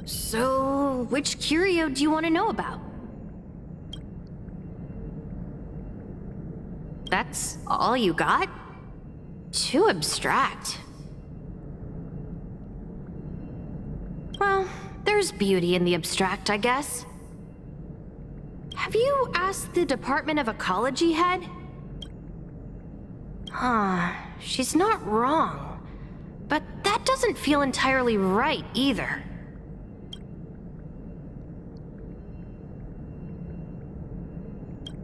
So, which curio do you want to know about? That's all you got? Too abstract. Well, there's beauty in the abstract, I guess. Have you asked the Department of Ecology head? She's not wrong. But that doesn't feel entirely right either.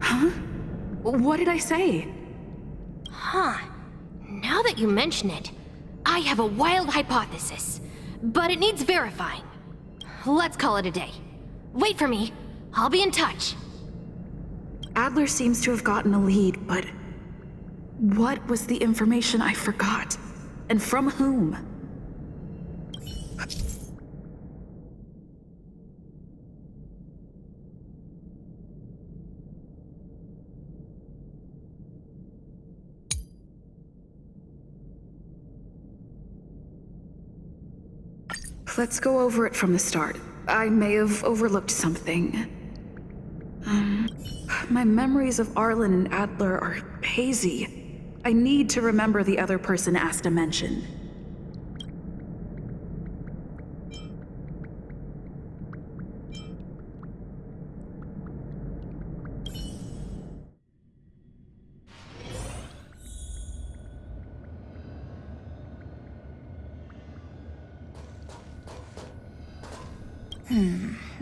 Huh? What did I say? Now that you mention it, I have a wild hypothesis, but it needs verifying. Let's call it a day. Wait for me. I'll be in touch. Adler seems to have gotten a lead, but what was the information I forgot? And from whom? Let's go over it from the start. I may have overlooked something. My memories of Arlen and Adler are hazy. I need to remember the other person Asta mentioned.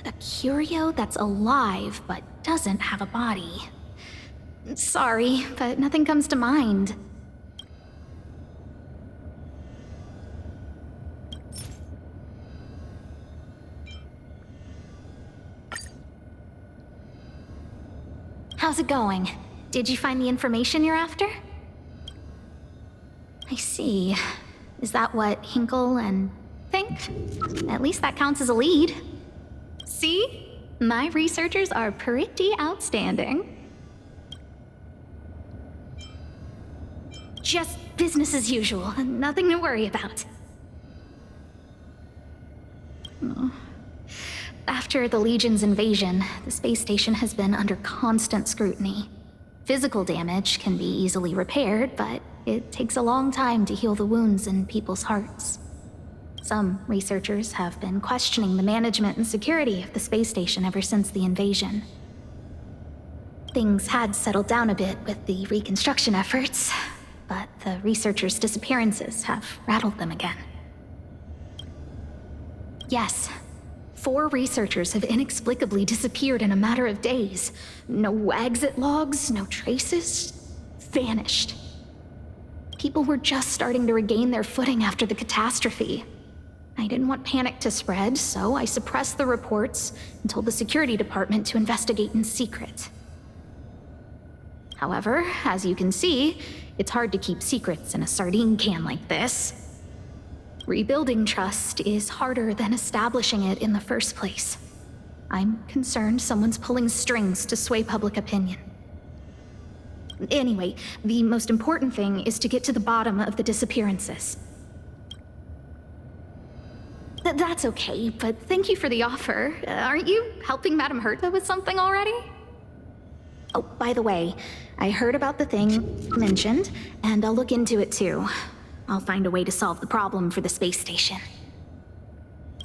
A curio that's alive but doesn't have a body. Sorry, but nothing comes to mind. How's it going? Did you find the information you're after? I see. Is that what Hinkle and think? At least that counts as a lead. See? My researchers are pretty outstanding. Just business as usual, nothing to worry about. After the Legion's invasion, the space station has been under constant scrutiny. Physical damage can be easily repaired, but it takes a long time to heal the wounds in people's hearts. Some researchers have been questioning the management and security of the space station ever since the invasion. Things had settled down a bit with the reconstruction efforts, but the researchers' disappearances have rattled them again. Yes, 4 researchers have inexplicably disappeared in a matter of days. No exit logs, no traces, vanished. People were just starting to regain their footing after the catastrophe. I didn't want panic to spread, so I suppressed the reports and told the security department to investigate in secret. However, as you can see, it's hard to keep secrets in a sardine can like this. Rebuilding trust is harder than establishing it in the first place. I'm concerned someone's pulling strings to sway public opinion. Anyway, the most important thing is to get to the bottom of the disappearances. That's okay, but thank you for the offer. Aren't you helping Madame Herta with something already? Oh, by the way, I heard about the thing mentioned, and I'll look into it too. I'll find a way to solve the problem for the space station.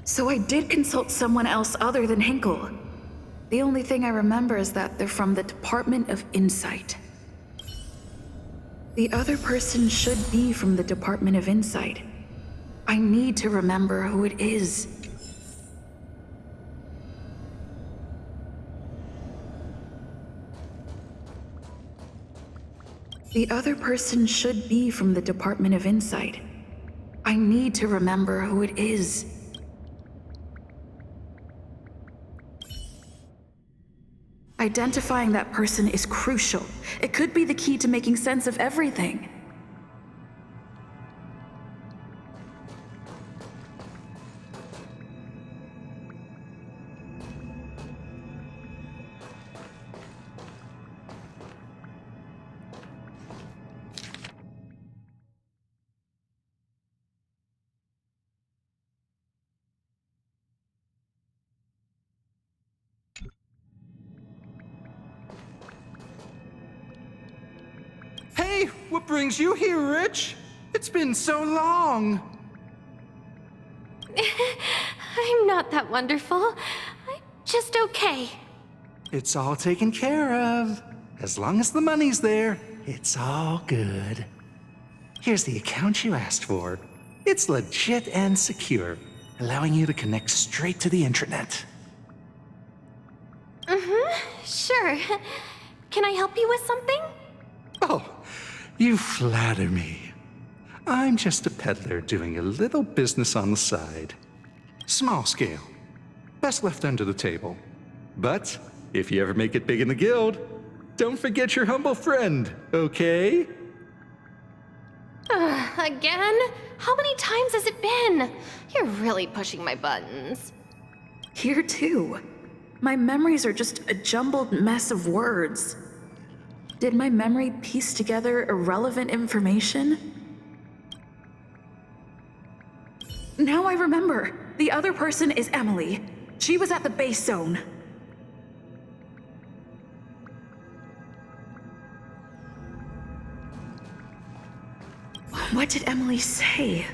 So I did consult someone else other than Hinkle. The only thing I remember is that they're from the Department of Insight. The other person should be from the Department of Insight. I need to remember who it is. The other person should be from the Department of Insight. I need to remember who it is. Identifying that person is crucial. It could be the key to making sense of everything. What brings you here, Rich? It's been so long. I'm not that wonderful. I'm just okay. It's all taken care of. As long as the money's there, it's all good. Here's the account you asked for. It's legit and secure, allowing you to connect straight to the intranet. Sure. Can I help you with something? Oh, you flatter me. I'm just a peddler doing a little business on the side. Small scale. Best left under the table. But if you ever make it big in the guild, don't forget your humble friend, okay? Again? How many times has it been? You're really pushing my buttons. Here too. My memories are just a jumbled mess of words. Did my memory piece together irrelevant information? Now I remember. The other person is Emily. She was at the base zone. What did Emily say?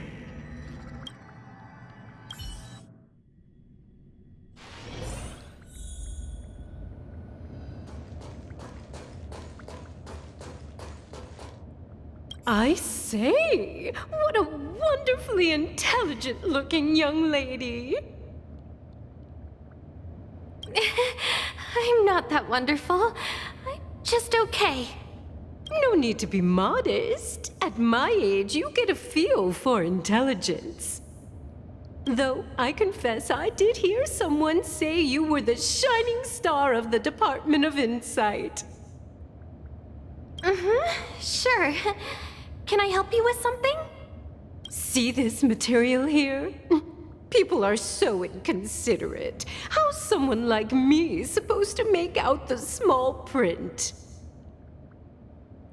I say, what a wonderfully intelligent-looking young lady. I'm not that wonderful. I'm just okay. No need to be modest. At my age, you get a feel for intelligence. Though I confess I did hear someone say you were the shining star of the Department of Insight. Sure. Can I help you with something? See this material here? People are so inconsiderate. How's someone like me supposed to make out the small print?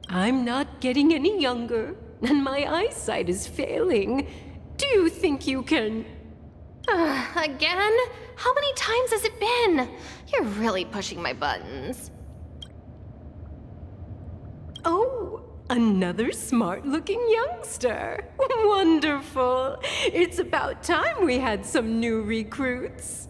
I'm not getting any younger, and my eyesight is failing. Do you think you can... Again? How many times has it been? You're really pushing my buttons. Oh, another smart-looking youngster. Wonderful. It's about time we had some new recruits.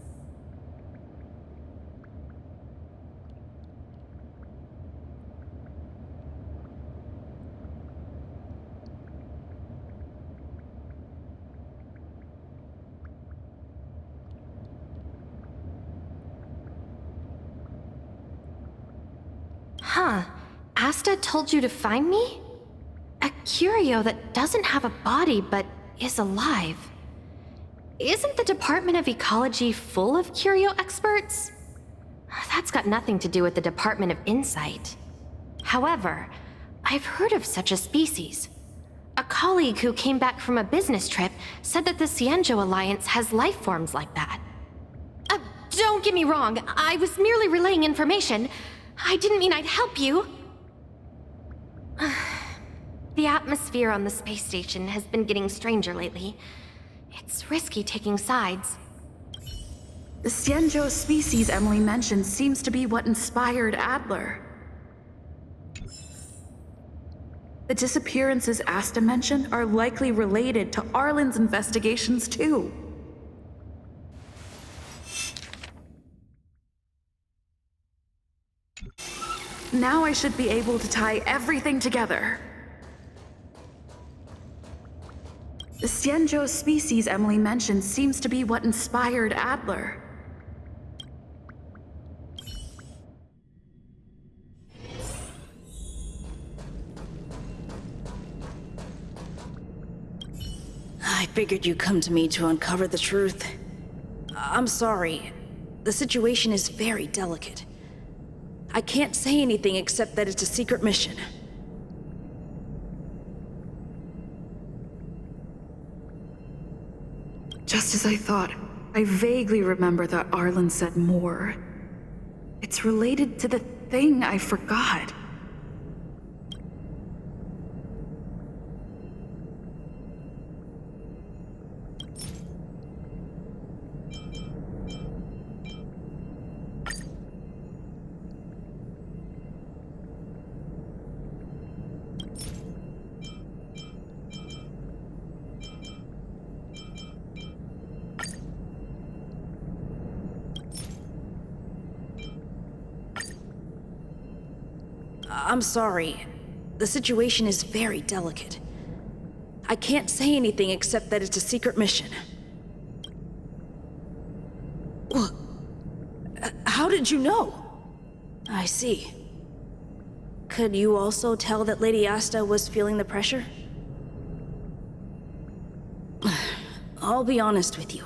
Huh. Asta told you to find me? A curio that doesn't have a body but is alive. Isn't the Department of Ecology full of curio experts? That's got nothing to do with the Department of Insight. However, I've heard of such a species. A colleague who came back from a business trip said that the Cienjo Alliance has life forms like that. Don't get me wrong, I was merely relaying information. I didn't mean I'd help you. The atmosphere on the space station has been getting stranger lately. It's risky taking sides. The Cienjo species Emily mentioned seems to be what inspired Adler. The disappearances Asta mentioned are likely related to Arlen's investigations too. Now I should be able to tie everything together. The Cienjo species Emily mentioned seems to be what inspired Adler. I figured you'd come to me to uncover the truth. I'm sorry. The situation is very delicate. I can't say anything except that it's a secret mission. Just as I thought, I vaguely remember that Arlen said more. It's related to the thing I forgot. I'm sorry. The situation is very delicate. I can't say anything except that it's a secret mission. Well, how did you know? I see. Could you also tell that Lady Asta was feeling the pressure? I'll be honest with you.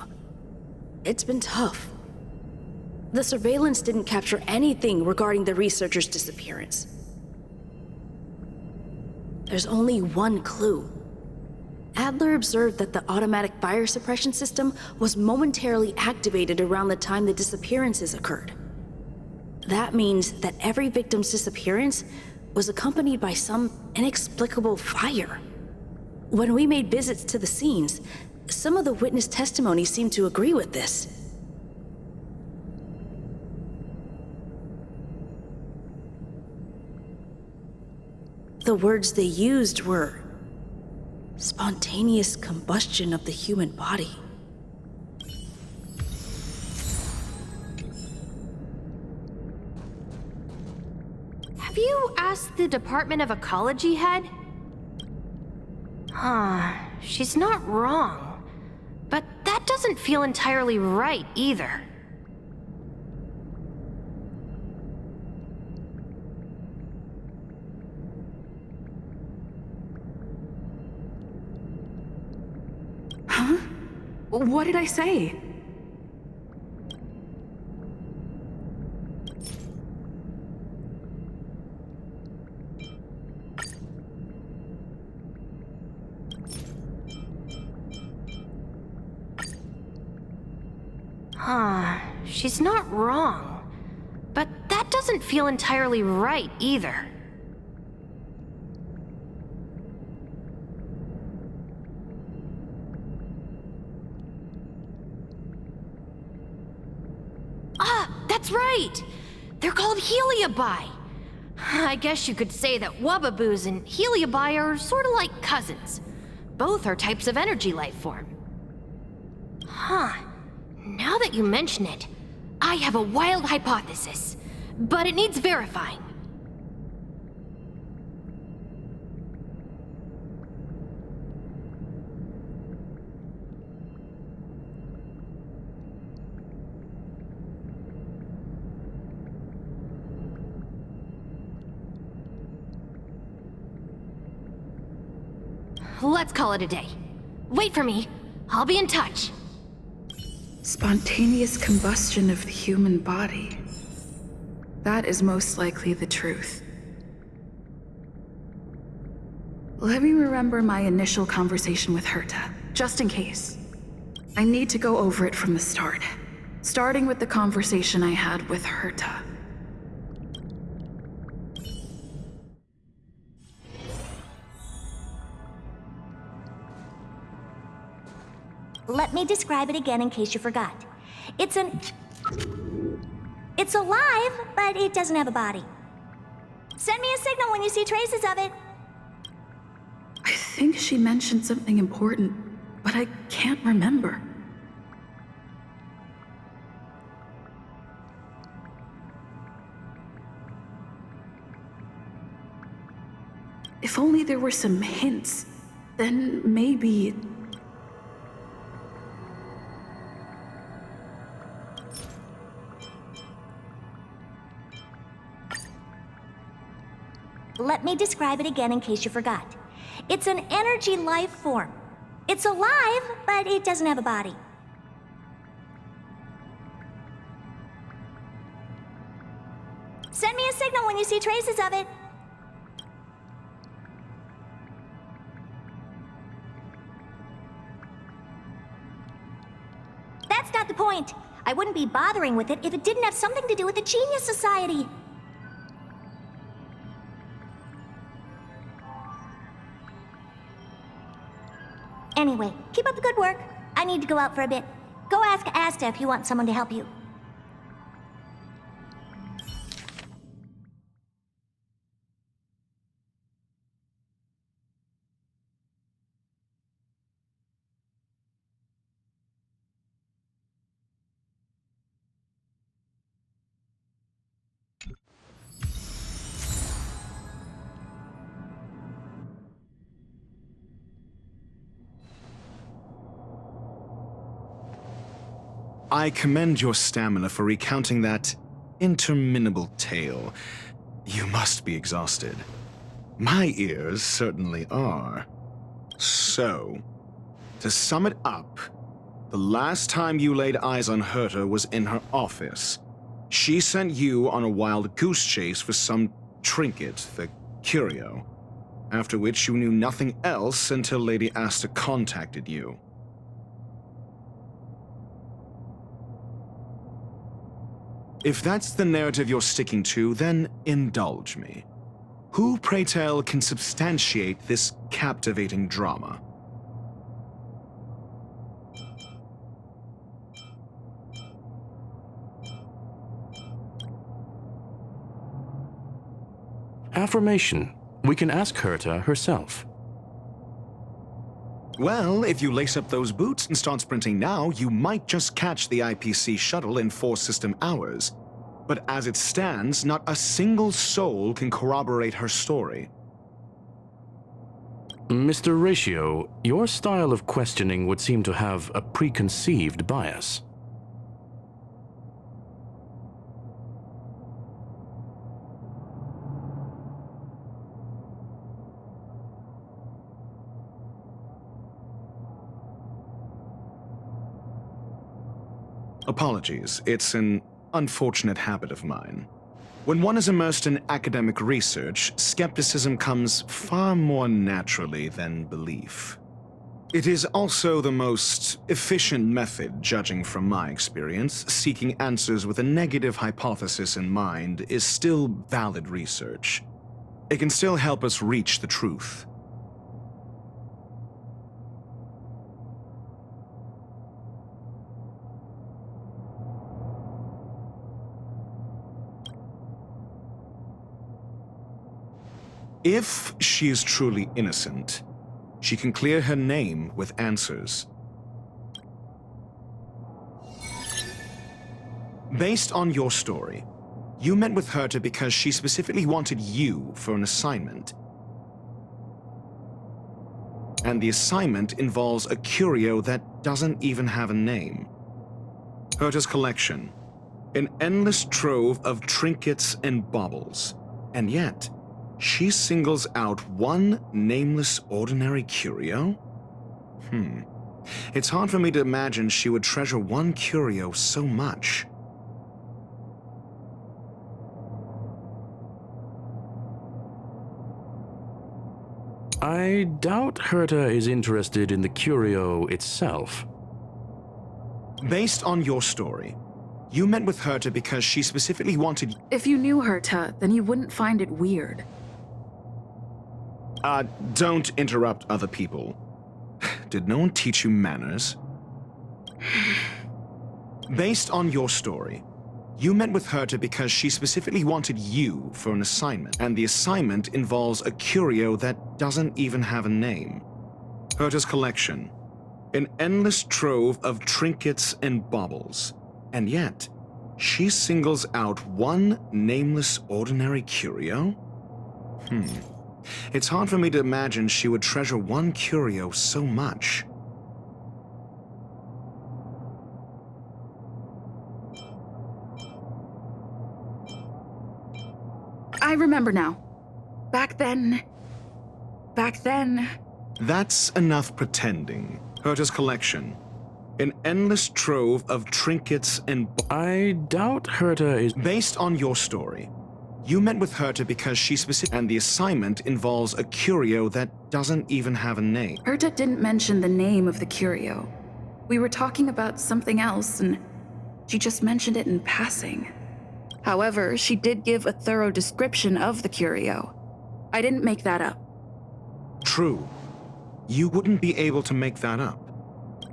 It's been tough. The surveillance didn't capture anything regarding the researcher's disappearance. There's only one clue. Adler observed that the automatic fire suppression system was momentarily activated around the time the disappearances occurred. That means that every victim's disappearance was accompanied by some inexplicable fire. When we made visits to the scenes, some of the witness testimony seemed to agree with this. The words they used were spontaneous combustion of the human body. Have you asked the Department of Ecology head? She's not wrong. But that doesn't feel entirely right either. Huh? What did I say? She's not wrong. But that doesn't feel entirely right either. That's right! They're called Heliobi. I guess you could say that Wubbaboos and Heliobi are sort of like cousins. Both are types of energy life form. Now that you mention it, I have a wild hypothesis, but it needs verifying. Let's call it a day. Wait for me. I'll be in touch. Spontaneous combustion of the human body. That is most likely the truth. Let me remember my initial conversation with Herta, just in case. I need to go over it from the start, starting with the conversation I had with Herta. Let me describe it again in case you forgot. It's alive, but it doesn't have a body. Send me a signal when you see traces of it. I think she mentioned something important, but I can't remember. If only there were some hints, then maybe... Let me describe it again in case you forgot. It's an energy life form. It's alive, but it doesn't have a body. Send me a signal when you see traces of it. That's not the point. I wouldn't be bothering with it if it didn't have something to do with the Genius Society. Anyway, keep up the good work. I need to go out for a bit. Go ask Asta if you want someone to help you. I commend your stamina for recounting that interminable tale. You must be exhausted. My ears certainly are. So, to sum it up, the last time you laid eyes on Herta was in her office. She sent you on a wild goose chase for some trinket, the curio, after which you knew nothing else until Lady Asta contacted you. If that's the narrative you're sticking to, then indulge me. Who, pray tell, can substantiate this captivating drama? Affirmation. We can ask Herta herself. Well, if you lace up those boots and start sprinting now, you might just catch the IPC shuttle in 4 system hours. But as it stands, not a single soul can corroborate her story. Mr. Ratio, your style of questioning would seem to have a preconceived bias. Apologies, it's an unfortunate habit of mine. When one is immersed in academic research, skepticism comes far more naturally than belief. It is also the most efficient method, judging from my experience. Seeking answers with a negative hypothesis in mind is still valid research. It can still help us reach the truth. If she is truly innocent, she can clear her name with answers. Based on your story, you met with Herta because she specifically wanted you for an assignment. And the assignment involves a curio that doesn't even have a name. Herta's collection, an endless trove of trinkets and baubles, and yet, she singles out one nameless ordinary curio? It's hard for me to imagine she would treasure one curio so much. I doubt Herta is interested in the curio itself. Based on your story, you met with Herta because she specifically wanted... If you knew Herta, then you wouldn't find it weird. Don't interrupt other people. Did no one teach you manners? Based on your story, you met with Herta because she specifically wanted you for an assignment, and the assignment involves a curio that doesn't even have a name. Herta's collection, an endless trove of trinkets and baubles, and yet, she singles out one nameless ordinary curio? It's hard for me to imagine she would treasure one curio so much. I remember now. Back then... That's enough pretending. Herta's collection, an endless trove of trinkets and... I doubt Herta is... Based on your story, you met with Herta because she specifically... And the assignment involves a curio that doesn't even have a name. Herta didn't mention the name of the curio. We were talking about something else, and she just mentioned it in passing. However, she did give a thorough description of the curio. I didn't make that up. True. You wouldn't be able to make that up.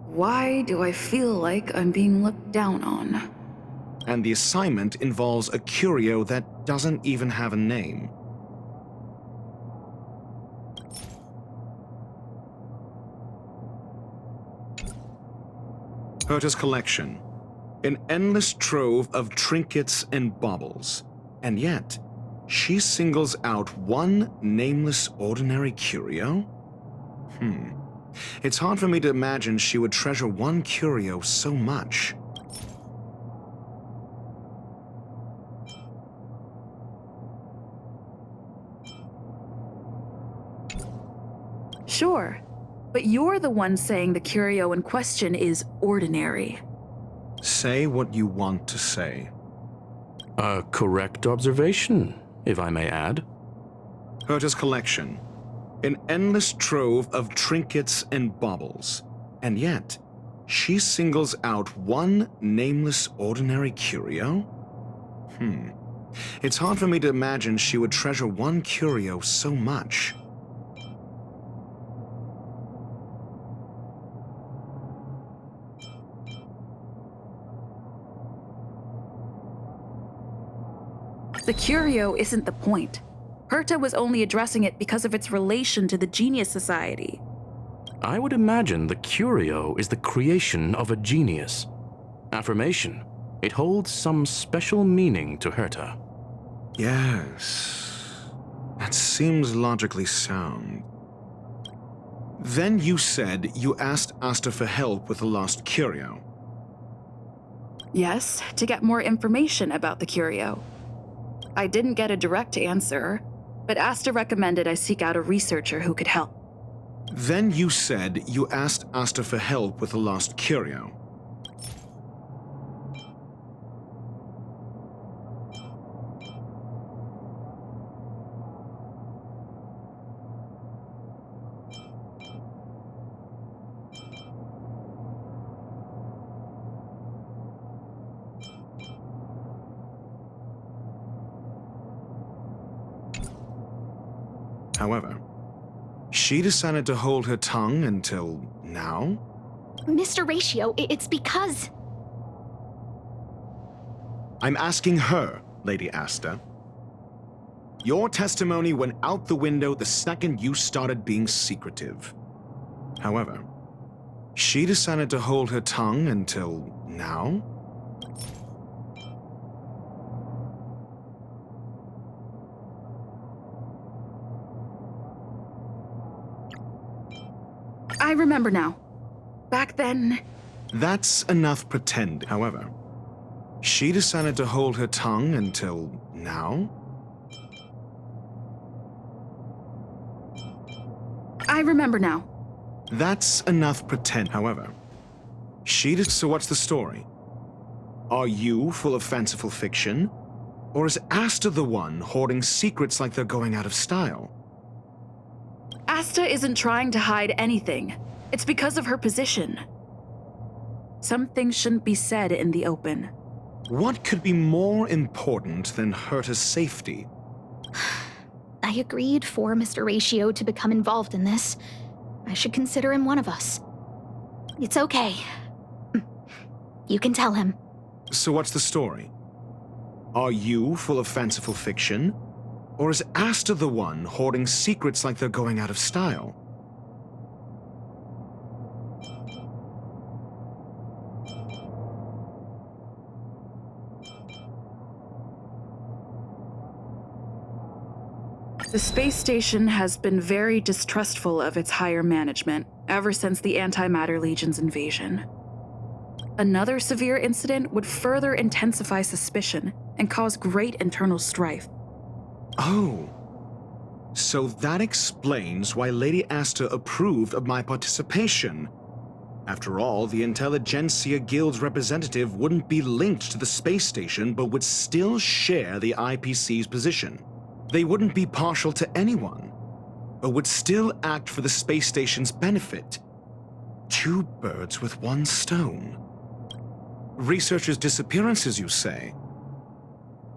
Why do I feel like I'm being looked down on? And the assignment involves a curio that doesn't even have a name. Herta's collection, an endless trove of trinkets and baubles, and yet, she singles out one nameless ordinary curio? It's hard for me to imagine she would treasure one curio so much. Sure, but you're the one saying the curio in question is ordinary. Say what you want to say. A correct observation, if I may add. Herta's collection. An endless trove of trinkets and baubles. And yet, she singles out one nameless ordinary curio? It's hard for me to imagine she would treasure one curio so much. The curio isn't the point. Herta was only addressing it because of its relation to the Genius Society. I would imagine the curio is the creation of a genius. Affirmation. It holds some special meaning to Herta. Yes. That seems logically sound. Then you said you asked Asta for help with the lost curio. Yes, to get more information about the curio. I didn't get a direct answer, but Asta recommended I seek out a researcher who could help. Then you said you asked Asta for help with the lost curio. However, she decided to hold her tongue until now? Mr. Ratio, it's because... I'm asking her, Lady Asta. Your testimony went out the window the second you started being secretive. However, she decided to hold her tongue until now? I remember now. Back then... That's enough pretend, however. She decided to hold her tongue until now? I remember now. That's enough pretend, however. So what's the story? Are you full of fanciful fiction? Or is Asta the one hoarding secrets like they're going out of style? Asta isn't trying to hide anything. It's because of her position. Some things shouldn't be said in the open. What could be more important than Herta's safety? I agreed for Mr. Ratio to become involved in this. I should consider him one of us. It's okay. You can tell him. So what's the story? Are you full of fanciful fiction? Or is Asta the one hoarding secrets like they're going out of style? The space station has been very distrustful of its higher management ever since the Antimatter Legion's invasion. Another severe incident would further intensify suspicion and cause great internal strife. Oh. So that explains why Lady Asta approved of my participation. After all, the Intelligentsia Guild's representative wouldn't be linked to the space station but would still share the IPC's position. They wouldn't be partial to anyone, but would still act for the space station's benefit. Two birds with one stone. Researchers' disappearances, you say?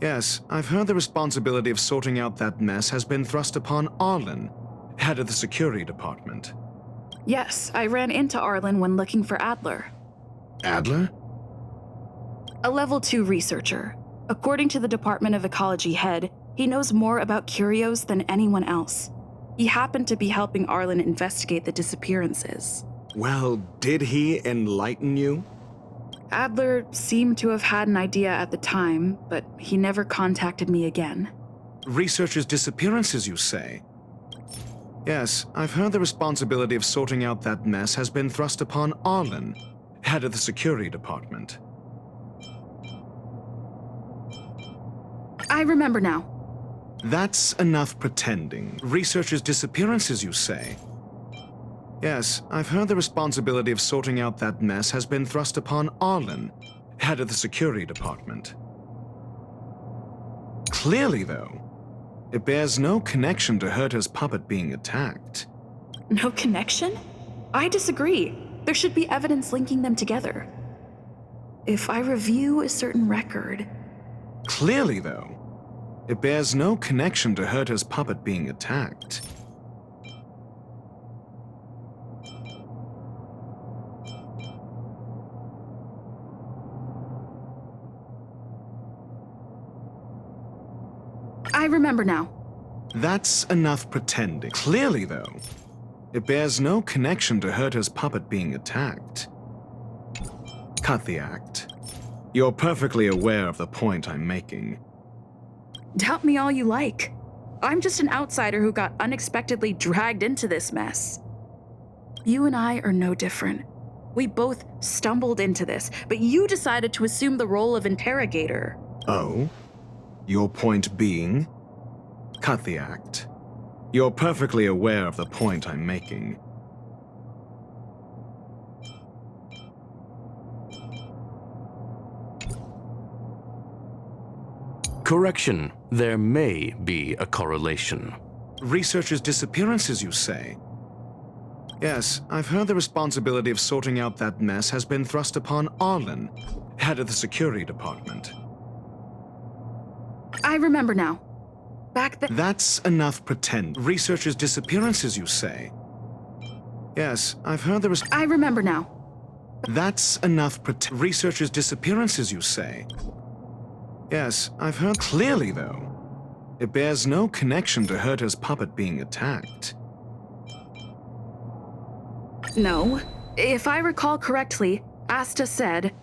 Yes, I've heard the responsibility of sorting out that mess has been thrust upon Arlen, head of the security department. Yes, I ran into Arlen when looking for Adler. Adler? A level 2 researcher. According to the Department of Ecology head, he knows more about curios than anyone else. He happened to be helping Arlen investigate the disappearances. Well, did he enlighten you? Adler seemed to have had an idea at the time, but he never contacted me again. Researchers' disappearances, you say? Yes, I've heard the responsibility of sorting out that mess has been thrust upon Arlen, head of the security department. I remember now. That's enough pretending. Researchers' disappearances, you say? Yes, I've heard the responsibility of sorting out that mess has been thrust upon Arlen, head of the security department. Clearly, though, it bears no connection to Herta's puppet being attacked. No connection? I disagree. There should be evidence linking them together. If I review a certain record... Clearly, though, it bears no connection to Herta's puppet being attacked. I remember now. That's enough pretending. Clearly, though, it bears no connection to Herta's puppet being attacked. Cut the act. You're perfectly aware of the point I'm making. Doubt me all you like. I'm just an outsider who got unexpectedly dragged into this mess. You and I are no different. We both stumbled into this, but you decided to assume the role of interrogator. Oh? Your point being? Cut the act. You're perfectly aware of the point I'm making. Correction. There may be a correlation. Researchers' disappearances, you say? Yes, I've heard the responsibility of sorting out that mess has been thrust upon Arlen, head of the security department. I remember now. Back then... That's enough pretend. Researchers' disappearances, you say? Yes, I've heard the I remember now. That's enough pretend. Researchers' disappearances, you say? Yes, I've heard clearly, though. It bears no connection to Herta's puppet being attacked. No. If I recall correctly, Asta said,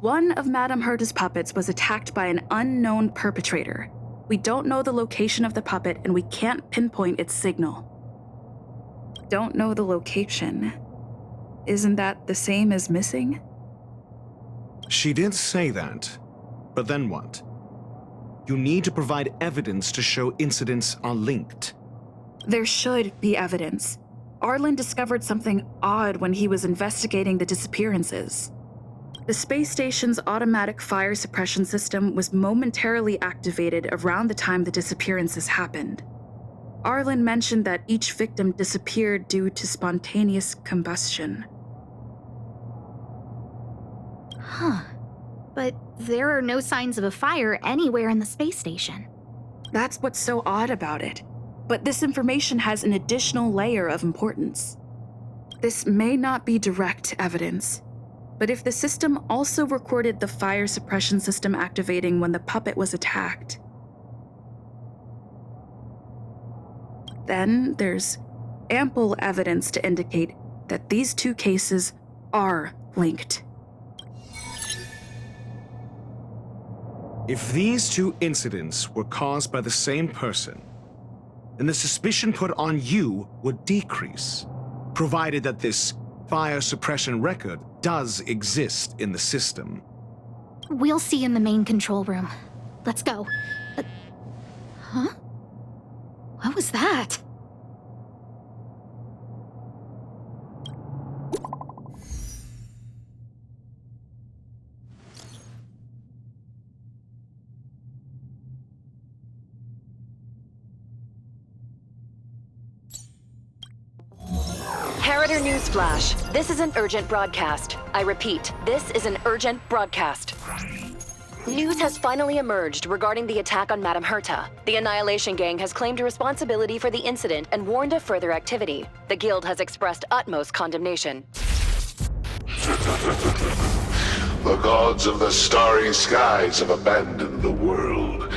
one of Madame Herta's puppets was attacked by an unknown perpetrator. We don't know the location of the puppet, and we can't pinpoint its signal. Don't know the location. Isn't that the same as missing? She did say that. But then what? You need to provide evidence to show incidents are linked. There should be evidence. Arlen discovered something odd when he was investigating the disappearances. The space station's automatic fire suppression system was momentarily activated around the time the disappearances happened. Arlen mentioned that each victim disappeared due to spontaneous combustion. Huh. But there are no signs of a fire anywhere in the space station. That's what's so odd about it. But this information has an additional layer of importance. This may not be direct evidence, but if the system also recorded the fire suppression system activating when the puppet was attacked, then there's ample evidence to indicate that these two cases are linked. If these two incidents were caused by the same person, then the suspicion put on you would decrease, provided that this fire suppression record does exist in the system. We'll see in the main control room. Let's go. Huh? What was that? Herta Newsflash. This is an urgent broadcast. I repeat, this is an urgent broadcast. News has finally emerged regarding the attack on Madame Herta. The Annihilation Gang has claimed responsibility for the incident and warned of further activity. The Guild has expressed utmost condemnation. The gods of the starry skies have abandoned the world.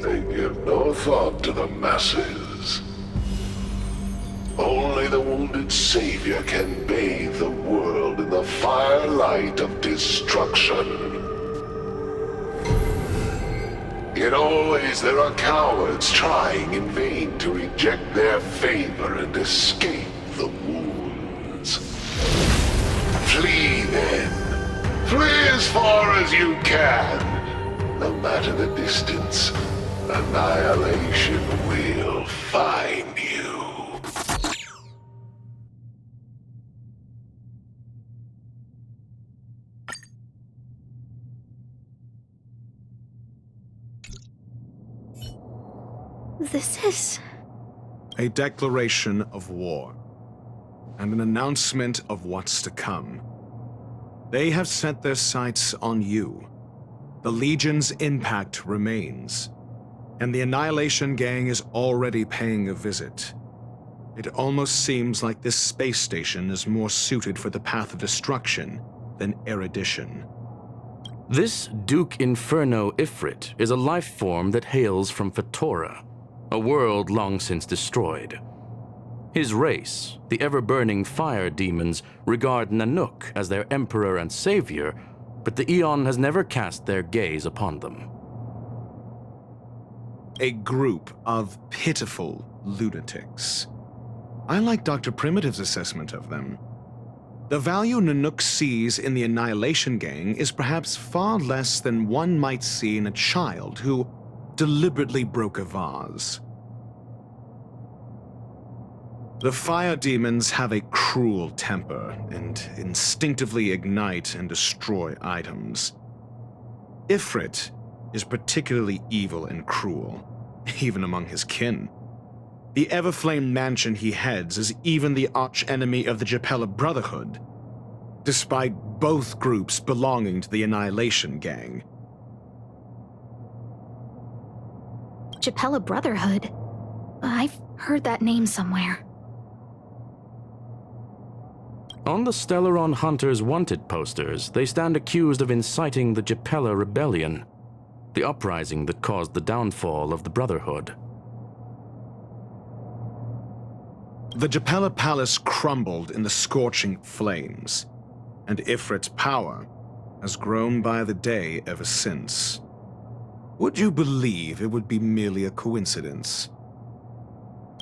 They give no thought to the masses. Only the wounded savior can bathe the world in the firelight of destruction. Yet always there are cowards trying in vain to reject their favor and escape the wounds. Flee then. Flee as far as you can. No matter the distance, annihilation will find you. This is... A declaration of war, and an announcement of what's to come. They have set their sights on you. The Legion's impact remains, and the Annihilation Gang is already paying a visit. It almost seems like this space station is more suited for the path of destruction than erudition. This Duke Inferno Ifrit is a life form that hails from Fatora, a world long since destroyed. His race, the ever-burning fire demons, regard Nanook as their emperor and savior, but the Eon has never cast their gaze upon them. A group of pitiful lunatics. I like Dr. Primitive's assessment of them. The value Nanook sees in the Annihilation Gang is perhaps far less than one might see in a child who deliberately broke a vase. The fire demons have a cruel temper and instinctively ignite and destroy items. Ifrit is particularly evil and cruel, even among his kin. The Everflame mansion he heads is even the arch-enemy of the Japella Brotherhood, despite both groups belonging to the Annihilation Gang. Japella Brotherhood? I've heard that name somewhere. On the Stellaron Hunters' wanted posters, they stand accused of inciting the Japella Rebellion, the uprising that caused the downfall of the Brotherhood. The Japella Palace crumbled in the scorching flames, and Ifrit's power has grown by the day ever since. Would you believe it would be merely a coincidence?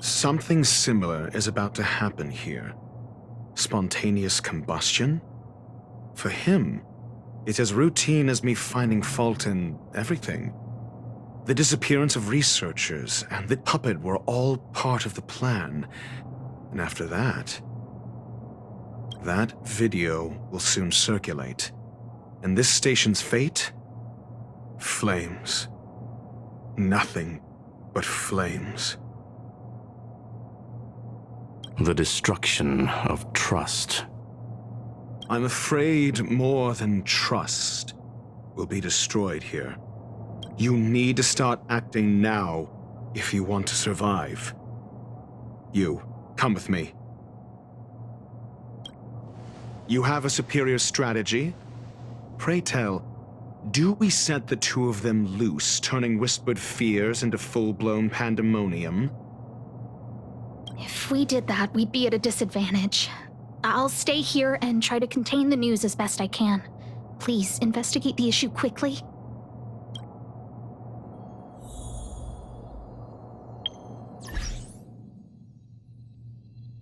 Something similar is about to happen here. Spontaneous combustion? For him, it's as routine as me finding fault in everything. The disappearance of researchers and the puppet were all part of the plan. And after that video will soon circulate. And this station's fate? Flames. Nothing but flames. The destruction of trust. I'm afraid more than trust will be destroyed here. You need to start acting now if you want to survive. You, come with me. You have a superior strategy? Pray tell, do we set the two of them loose, turning whispered fears into full-blown pandemonium? If we did that, we'd be at a disadvantage. I'll stay here and try to contain the news as best I can. Please, investigate the issue quickly.